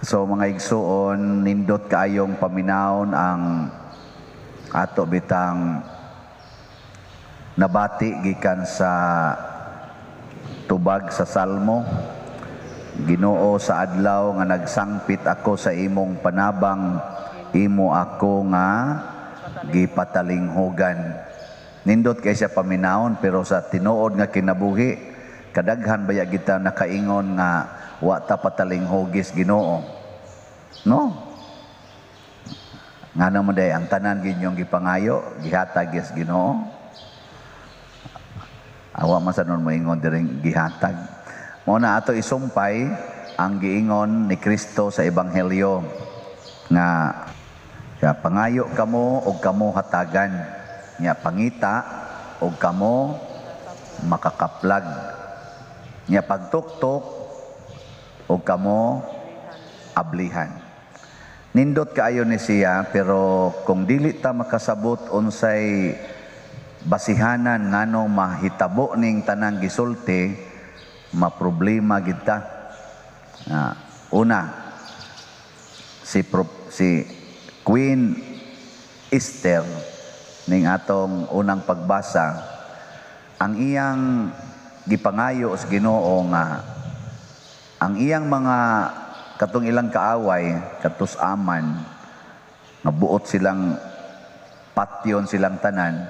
So mga igsuon, nindot kaayong paminawon ang ato bitang nabati gikan sa tubag sa Salmo. Ginoo, sa adlaw nga nagsangpit ako sa imong panabang, imo ako nga gipatalinghogan. Nindot kay siya paminawon, pero sa tinuod nga kinabuhi, kadaghan baya kita nakaingon nga wa ta patalinghogis Ginoo. No? Nga naman day, ang tanan ginyong gipangayo, gihatag is Ginoo. Awa man sa nun moingon diring gihatag. Muna ato isumpay ang giingon ni Kristo sa Ebanghelyo nga pangayo kamo og kamo hatagan, nga pangita og kamo makakaplag, nga pagtuktok og kamo ablihan. Nindot kaayo ni siya, pero kung dili ta makasabot unsay basihanan nganong mahitabo ning tanang gisulti, maproblema gid ta. Una, si Queen Esther ning atong unang pagbasa, ang iyang gipangayo sa Ginoo nga ang iyang mga katong ilang kaaway, katus aman, nga buot silang patyon silang tanan,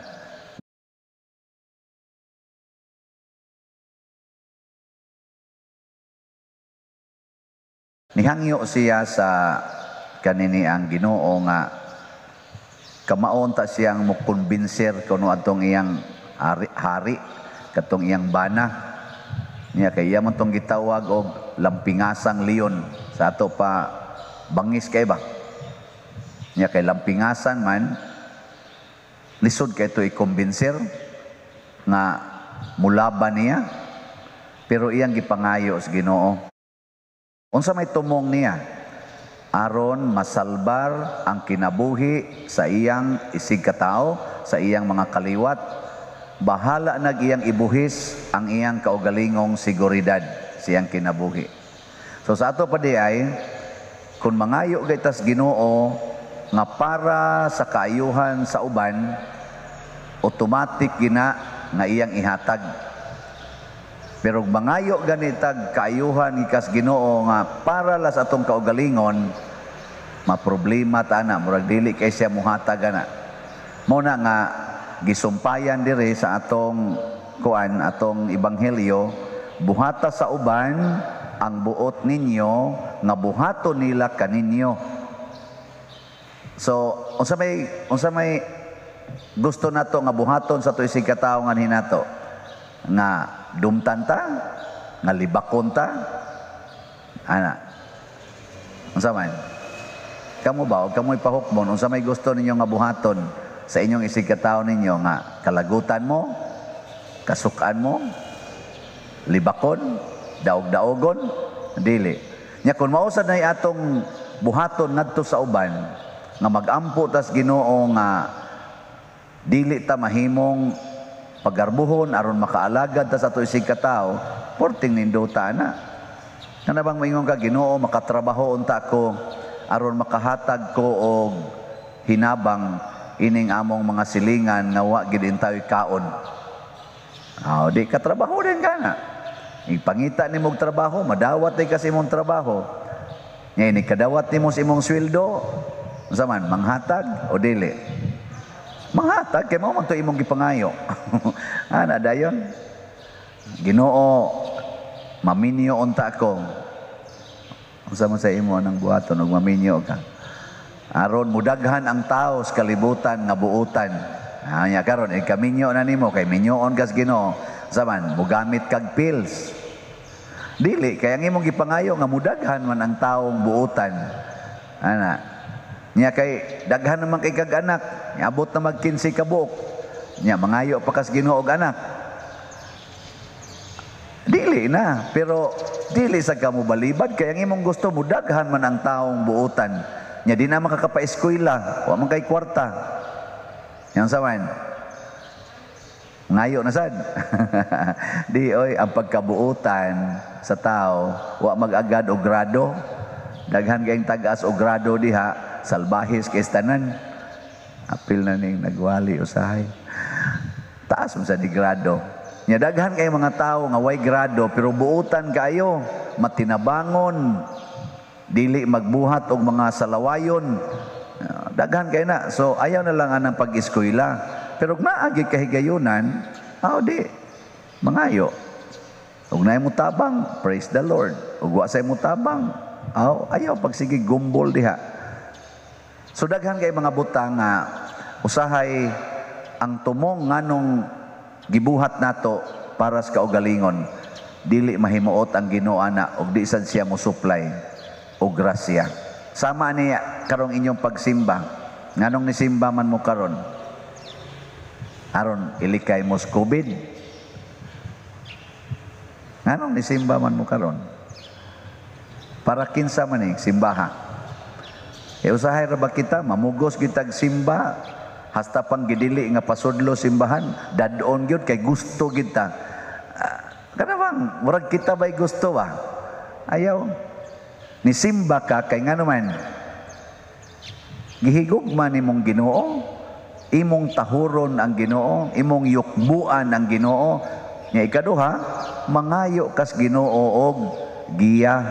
nihangyo siya sa kanini ang Ginoo nga kamaon ta siyang mokonbinser kuno atong iyang hari katong iyang bana niya, kay iya man tong gitawag og lampingasang leon sa ato pa bangis kay ba niya, kay lampingasan man lisod kay to ikombinser nga mulaban niya, pero iyang gipangayo sa Ginoo. Unsa may tumong niya? Aron masalbar ang kinabuhi sa iyang isig katao, sa iyang mga kaliwat, bahala nag iyang ibuhis ang iyang kaugalingong seguridad sa iyang kinabuhi. So sa ato pa di ay, kung mangayo gaytas Ginoo nga para sa kaayuhan sa uban, automatic gina nga iyang ihatag. Pero mangayo ganitag kaayuhan ikas Ginoo nga para las atong kaugalingon, maproblema ta na, murag dili kay siya muhatag ana. Muna nga gisumpayan dire sa atong kuan, atong ebanghelyo, buhata sa uban ang buot ninyo nga buhaton nila kaninyo. So unsa may gusto nato nga buhaton sa to isig katawo nga hinato? Nga dumtan ta, nga libakon ta, ana. Unsa man? Kamo ba, kamo ipahukmon, unsa may gusto ninyo nga buhaton sa inyong isig katawo ninyo, nga kalagutan mo, kasukan mo, libakon, daog-daogon, dili. Nya kun mausad na atong buhaton ngadto sa uban, nga magampo tas Ginoo nga dili ta mahimong pagarbuhon aron makaalagad ta sa ato isig katawo, porting ninduta na. Kana bang maingon ka, Ginoo, makatrabaho unta ko aron makahatag ko og hinabang ining among mga silingan nga wa gid intaw kaon. Di ka trabaho din kana. Ipangita nimo og trabaho, madawat ay kasi imong trabaho. Nya ini kadawat nimo sa imong sweldo, unsa man manghatag o dili? Manghatag kay mao man to imong gipangayo. Ana dayon. Ginoo, maminyo unta ko. Unsa man sa imo nang buhaton og maminyo ka? Aron mudaghan ang tao sa kalibutan nga buutan. Nya karon kaminyo na nimo kay minyoon kas Ginoo. Unsa man mugamit kag pills? Dili kay ang imong gipangayo nga mudaghan man ang taong buutan. Ana. Nya kay daghan naman kay kag anak, abot na mag 15 ka buok. Nya mangayo pa kas Ginoo og anak. Dili na, pero dili sa kamo balibad kay ang imong gusto mudaghan man ang taong buutan. Nya di na makakapa-eskwela, wa man kay kwarta. Yang saman. ngayo na sad. Di oy ang pagkabuutan sa tao wa mag-agad og grado. Daghan kayong tag-as og grado diha, salbahis kay tanan. Apil na ning nagwali usahay. Taas man sa di grado. Nya daghan kay mga tao nga way grado pero buutan kayo, matinabangon, dili magbuhat og mga salawayon. Daghan kay na. So ayaw na lang anang pag-eskwela. Pero kung naagi kahigayunan, di mangayo. Ug naay mo tabang, praise the Lord. Ug wa say mo tabang, ayaw pagsige gumbol diha. So daghan kay mga butang nga usahay ang tumong nganong gibuhat nato para sa kaugalingon, dili mahimuot ang Ginoo ana ug di sad siya mo supply og grasya. Sama niya karong inyong pagsimba. Nganong nisimba man mo karon? Aron ilikay mo sa COVID. Nganong nisimba man mo karon? Para kinsa man ni simbaha. Usahay ra ba kita mamugos kitag simba? Hasta pang gidili nga pasudlo simbahan, dadon gyud kay gusto kita. Kana bang murag kita bay gusto ba? Ayaw. Ni simba ka kay ngano man. Gihigugma nimong Ginoo, imong tahuron ang Ginoo, imong yukbuan ang Ginoo. Nya ikaduha, mangayo kas Ginoo og giya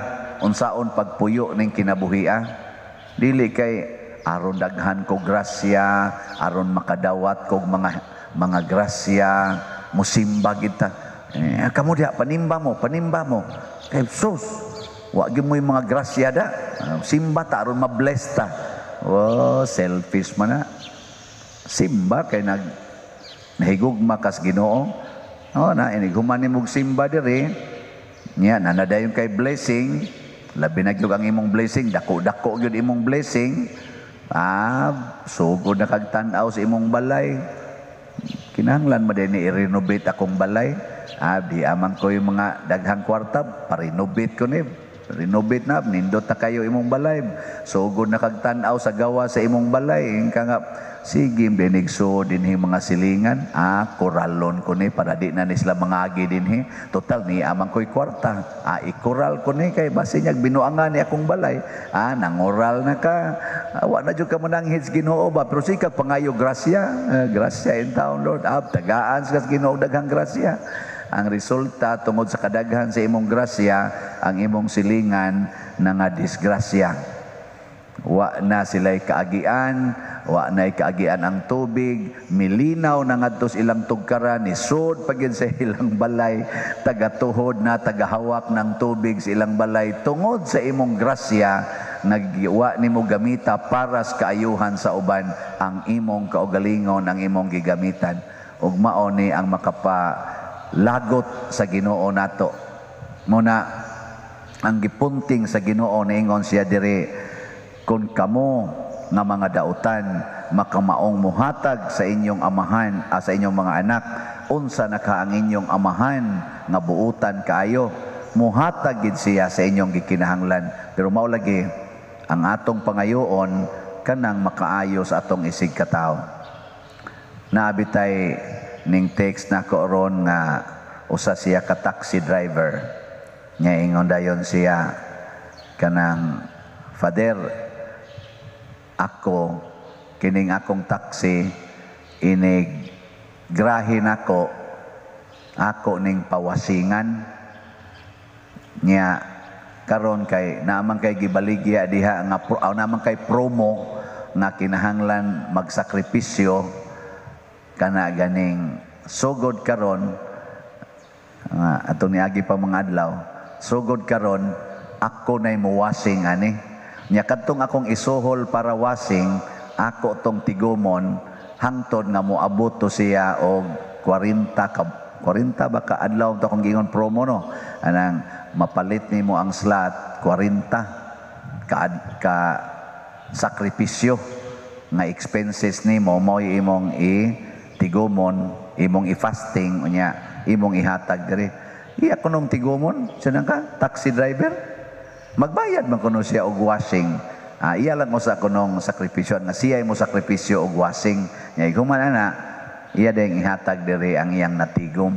unsaon pagpuyo ning kinabuhia. Dili kay aron daghan ko grasya, aron makadawat kog mga grasya, musimba kita. Kamo diha panimba mo. Kay sus, wa gyud mo mga grasya da. Simba ta aron ma-bless ta. Selfish man na. Simba kay nahigugma kas Ginoo. Na iniguman nimog simba diri. Nya nanadayon kay blessing, labi na gyud ang imong blessing, dako-dako gyud imong blessing. Sugod na kag tan-aw sa imong balay. Kinahanglan mo din i-renovate akong balay. Di amang ko yung mga daghang kwarta, pa-renovate ko ni. Renovate na, nindot na kayo imong balay. Sugod na kag tan-aw sa gawa sa imong balay. Ka nga, sige, binigso dinhi mga silingan. Koralon ko ni, para di na nisla mangagi dinhi. Total ni amang ko'y kwarta. Ikoral ko ni, kay basi niyag binuangan ni akong balay. Nangoral na ka. Wa na dyan ka mananghits Ginoo ba? Pero sikag pangayo grasya. Grasya in town, Lord. Tagaan sa Ginoo daghang grasya. Ang resulta tungod sa kadaghan sa imong grasya, ang imong silingan na nga disgrasya. Wa na sila'y kaagian, wa na'y kaagian ang tubig, milinaw na ngadto sa ilang tugkaran, isod pagin sa ilang balay, tagatuhod na tagahawak ng tubig sa ilang balay, tungod sa imong grasya, nagwa nimo gamita para sa kaayuhan sa uban, ang imong kaugalingon, ang imong gigamitan. Ug mao ni ang makapalagot sa Ginoo nato. Muna ang gipunting sa Ginoo niingon siya diri, kung kamo nga mga dautan makamaong muhatag sa inyong amahan, sa inyong mga anak, unsa na ka ang inyong amahan nga buutan kaayo, muhatag gid siya sa inyong gikinahanglan. Pero mao lagi ang atong pangayoon kanang makaayo sa atong isig katao. Naabitay ning text na koron nga usa siya ka taxi driver. Nya ingon dayon siya kanang, Father, ako kining akong taxi inig grahin ako ning pawasingan nya karon kay naman kay gibaligya diha nga naman kay promo nga kinahanglan magsakripisyo kana ganing sugod karon atong niagi pa mga adlaw, sugod karon ako nay muwasing ani. Nya kadtong akong isuhol para wasing, ako tong tigumon hangtod nga moabot to siya og 40 ba ka adlaw to kung gingon promo no. Anang mapalit nimo ang slot 40 ka sakripisyo nga expenses nimo mo imong tigumon, imong i-fasting unya, imong ihatag diri. Iya kunong tigumon, siya ka taxi driver. Magbayad man kuno siya og washing. Iya lang mo sa kunong sakripisyo nga siya mo sakripisyo og washing. Nya human ana iya ding ihatag diri ang iyang natigom.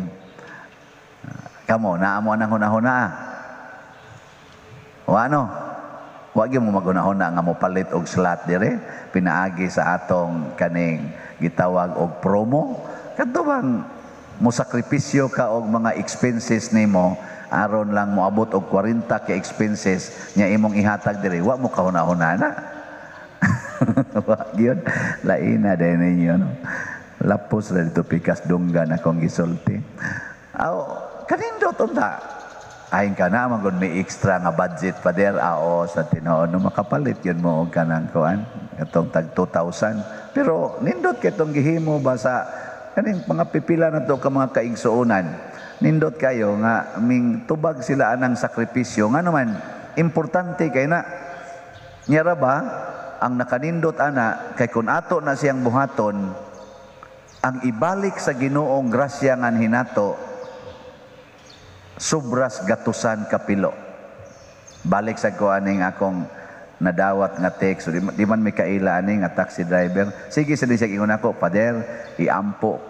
Kamo naamo nang hunahuna. O ano? Wa gyud mo maghunahuna nga mopalit og slot dire pinaagi sa atong kaning gitawag og promo. Kadto bang mo sakripisyo ka og mga expenses nimo aron lang moabot og 40 ka expenses nya imong ihatag diri, wa mo kahuna-huna na. Wa gyud lain na din ninyo no. Lapos ra dito pikas dunggan akong gisulti. Aw kanindot unta. Ayon ka na magud may extra nga budget pa der sa tinuod no makapalit yun mo og kanang kuan atong tag 2,000 pero nindot kay tong gihimo ba sa kaning mga pipila na to ka mga kaigsuonan. Nindot kayo nga ming tubag sila anang sakripisyo nga naman importante kay na nyara ba ang nakanindot ana kay kun ato na siyang buhaton ang ibalik sa Ginoong grasya ngan hinato sobras gatusan kapilo. Balik sa ko aning akong nadawat nga text, so, di man may kaila aning nga taxi driver. Sige sa siya ingon ako, Pader, iampo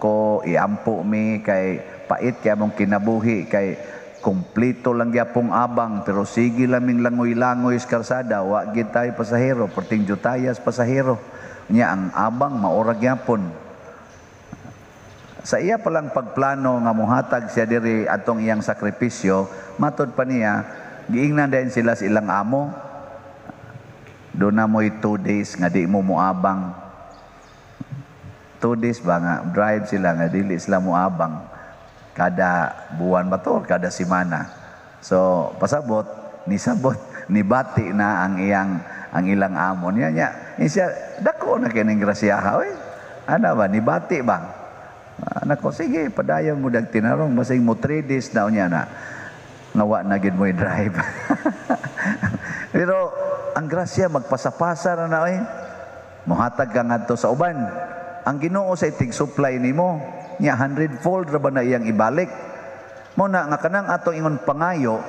mi kay pait kay among kinabuhi kay kumplito lang gyapong abang pero sige laming langoy-langoy sa karsada, wa gid tayo pasahero, perting jutayas pasahero. Nya ang abang maura gyapon. Sa iya palang pagplano nga muhatag siya diri atong iyang sakripisyo, matod pa niya, giingnan din sila sa ilang amo. Doon na mo'y 2 days nga di mo muabang. 2 days ba nga, drive sila nga dili sila muabang. Kada buwan ba to, kada simana. So, pasabot, nibati na ang ilang amo niya. Siya, dako na kining grasyaha, ano ba, nibati ba? Nako, sige, padayon mo dag tinarong, basing mo 3 days na niya na ngawa na gid mo i-drive. Pero ang grasya magpasapasa na muhatag ka ngadto sa uban. Ang Ginoo sa itig supply nimo nya 100-fold ra ba na iyang ibalik. Mo na nga kanang atong ingon pangayo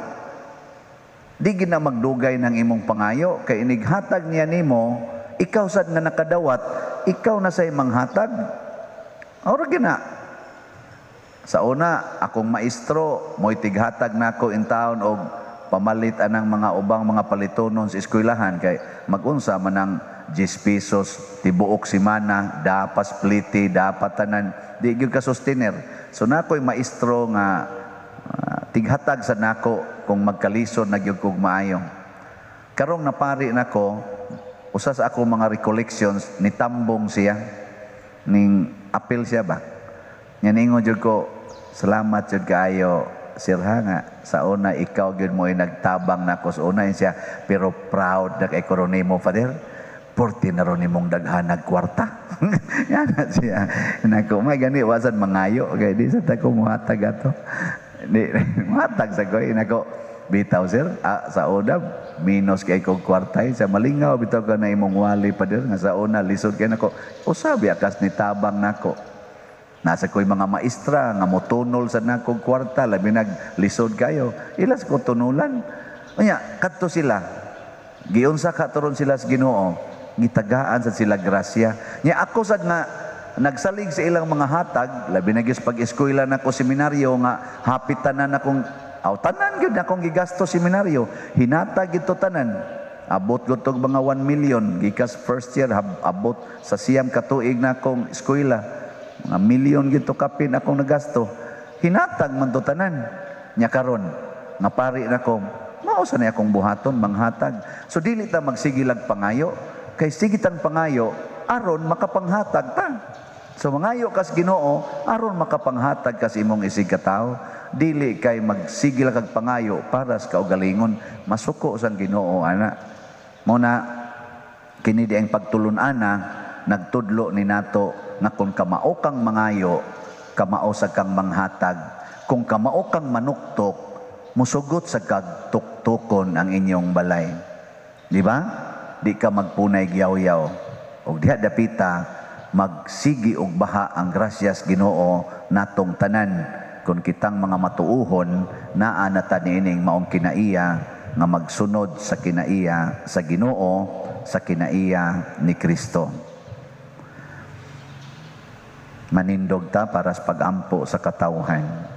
di gid na magdugay ng imong pangayo kay inighatag niya nimo ikaw sad nga nakadawat ikaw na say manghatag. Ora gina. Sa una, akong maestro, mo'y tighatag nako in town og pamalit anang mga ubang mga palitonon sa eskwelahan kay magunsa man ang 10 pesos tibuok simana, dapat spliti, dapat tanan, di gyud ka sustainer. So nako'y maestro nga tighatag sa nako kung magkalisod na gyud kog maayo. Karong napari nako, usa sa ako mga recollections nitambong siya ning apil siya ba? Ningon jud ko, salamat jud kaayo sir ha nga sa una ikaw gyud mo nagtabang nako sa una siya pero proud na kay korone mo Father. Porti na ron nimong daghanag kwarta. Yan na siya. Nako may gani wasan mangayo kay di sa tako muhatag ato. Di muhatag sa ko nako bitaw sir sa una minus kay kog kwarta sa malingaw bitaw ka na imong wali Father nga sa una lisod kay nako usabi akas ni tabang nako. Nasa ko'y mga maestra nga motunol sa nakong kwarta, labi naglisod kayo. Ilas ko tunulan. Kanya, kadto sila. Giunsa katuron sila sa Ginoo. Gitagaan sa sila grasya. Nya ako sad nga nagsalig sa ilang mga hatag, labi nagis pag-eskwela na ko seminaryo nga hapit tanan akong tanan gyud akong gigasto seminaryo. Hinatag ito tanan. Abot gutog mga 1 million gikas first year abot sa siyam ka tuig na akong eskwela. Mga milyon gito kapin akong nagasto. Hinatag man to tanan. Nya karon nga pari nako, mao sa ni akong buhaton manghatag. So dili ta magsigilag pangayo kay sigitan pangayo aron makapanghatag ta. So mangayo kas Ginoo aron makapanghatag kas imong isig ka tawo. Dili kay magsigil kag pangayo para sa kaugalingon masuko sang Ginoo ana. Mo na kini di ang pagtulun-ana nagtudlo ni nato nga kung kamao kang mangayo, kamao sa kang manghatag. Kung kamao kang manuktok, musugot sa kagtuktukon ang inyong balay. Di ba? Di ka magpunay giyaw-yaw. O diha dapita, magsigi og baha ang grasyas Ginoo natong tanan. Kung kitang mga matuuhon, naa na tanining maong kinaiya, nga magsunod sa kinaiya sa Ginoo, sa kinaiya ni Kristo. Manindog ta para sa pagampo sa katawhan.